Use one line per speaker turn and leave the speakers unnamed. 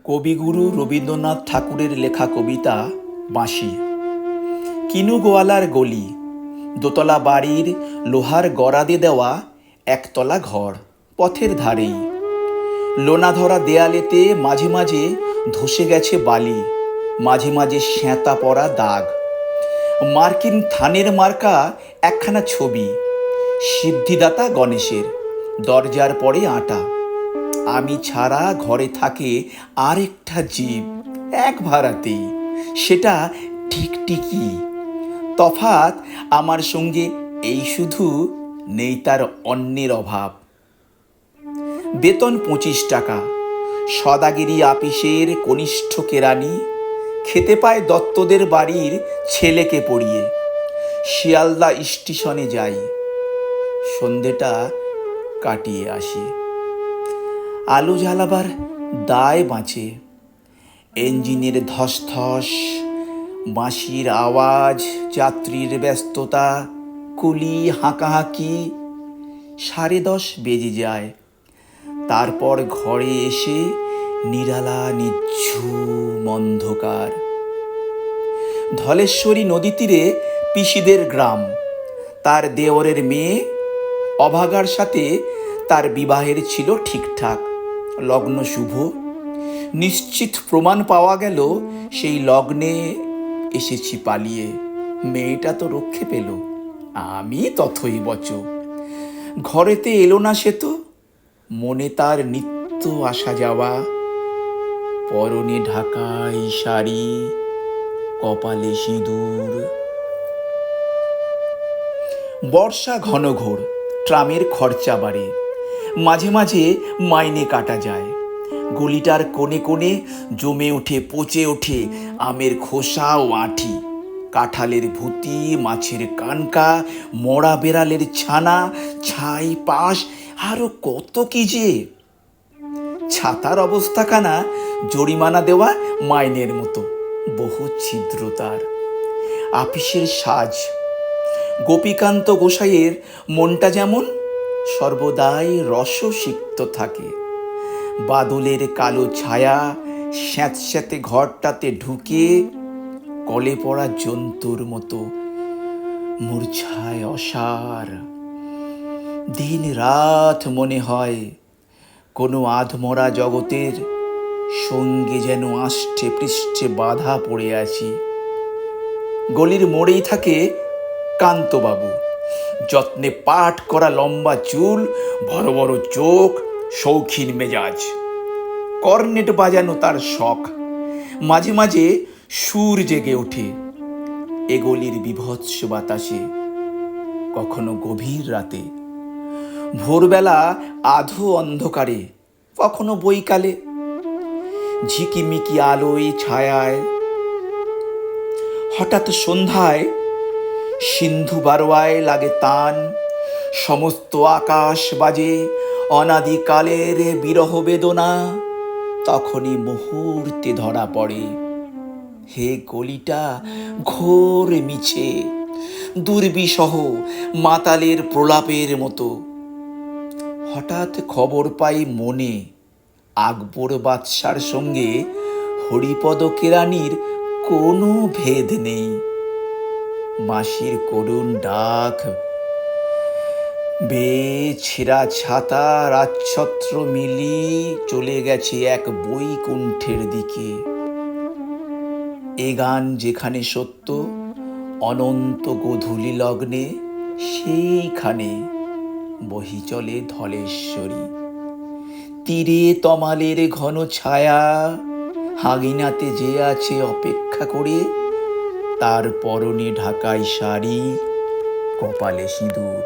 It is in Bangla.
কবিগুরু রবীন্দ্রনাথ ঠাকুরের লেখা কবিতা বাঁশি। কিনু গোয়ালার গলি, দোতলা বাড়ির লোহার গড়াদে দেওয়া একতলা ঘর, পথের ধারেই। লোনা ধরা দেয়ালেতে মাঝে মাঝে ধসে গেছে বালি, মাঝে মাঝে শ্যাঁতা পড়া দাগ। মার্কিন থানের মার্কা একখানা ছবি, সিদ্ধিদাতা গণেশের, দরজার পরে আটা। আমি ছাড়া ঘরে থাকে আরেকটা জীব, এক ভাড়াতেই, সেটা টিকটিকি। তফাৎ আমার সঙ্গে এই শুধু, নেই তার অন্যের অভাব। বেতন 25 টাকা, সদাগিরি আপিসের কনিষ্ঠ কেরানি, খেতে পায় দত্তদের বাড়ির ছেলেকে পড়িয়ে। শিয়ালদা স্টেশনে যাই, সন্ধেটা কাটিয়ে আসি। আলো জ্বালাবার দায় বাঁচে, ইঞ্জিনের ধসধস, বাঁশির আওয়াজ, যাত্রীর ব্যস্ততা, কুলি হাঁকাহাঁকি। 10:30 বেজে যায়। তারপর ঘরে এসে নিরালা নিঝুম অন্ধকার। ধলেশ্বরী নদী তীরে পিসিদের গ্রাম। তার দেওরের মেয়ে অভাগার সাথে তার বিবাহের ছিল ঠিকঠাক, লগ্ন শুভ। নিশ্চিত প্রমাণ পাওয়া গেল সেই লগ্নে এসেছি পালিয়ে। মেয়েটা তো রক্ষে পেল, আমি তথৈবচ। ঘরেতে এলো না সে তো, মনে তার নিত্য আসা যাওয়া। পরনে ঢাকাই শাড়ি, কপালে সিঁদুর। বর্ষা ঘনঘোর, ট্রামের খরচা বাড়ে, মাঝে মাঝে মাইনে কাটা যায়। গলিটার কোণে কোণে জমে ওঠে, পচে ওঠে আমের খোসা ও আঁঠি, কাঁঠালের ভুতি, মাছের কানকা, মরা বেড়ালের ছানা, ছাই পাশ, আরো কত কি যে। ছাতার অবস্থাখানা জরিমানা দেওয়া মাইনের মতো, বহু ছিদ্র তার। আপিসের সাজ, গোপীকান্ত গোসাইয়ের মনটা যেমন সর্বদাই রসসিক্ত থাকে। বাদলের কালো ছায়া স্যাঁতস্যাঁতে ঘরটাতে ঢুকে কলে পড়া জন্তুর মতো মূর্ছায় অসার। দিন রাত মনে হয় কোনো আধমরা জগতের সঙ্গে যেন আষ্টে পৃষ্ঠে বাঁধা পড়ে আছি। গলির মোড়েই থাকে কান্তবাবু, যত্নে পাট করা লম্বা চুল, বড় বড় চোখ, শৌখিন মেজাজ। কর্নেট বাজানো তার শখ, মাঝে মাঝে সুর জেগে ওঠে এ গলির বিভৎস বাতাসে। কখনো গভীর রাতে, ভোরবেলা আধো অন্ধকারে, কখনো বৈকালে ঝিকিমিকি আলোয় ছায়ায়। হঠাৎ সন্ধ্যায় সিন্ধু বারোয়ায় লাগে তান, সমস্ত আকাশ বাজে অনাদিকালের বিরহ বেদনা। তখনই মুহূর্তে ধরা পড়ে হে গলিটা ঘোর মিছে, দুর্বিসহ মাতালের প্রলাপের মতো। হঠাৎ খবর পাই মনে, আকবর বাদশার সঙ্গে হরিপদ কেরানির কোনো ভেদ নেই। বাঁশির করুণ ডাক বেয়ে ছেঁড়া ছাতা রাজছত্র মিলি চলে গেছে এক বৈকুণ্ঠের দিকে। এ গান যেখানে সত্য, অনন্ত গোধূলি লগ্নে সেইখানে বহি চলে ধলেশ্বরী। তীরে তমালের ঘন ছায়া, হাগিনাতে যে আছে অপেক্ষা করে, তার পরনে ঢাকাই শাড়ি, কপালে সিঁদুর।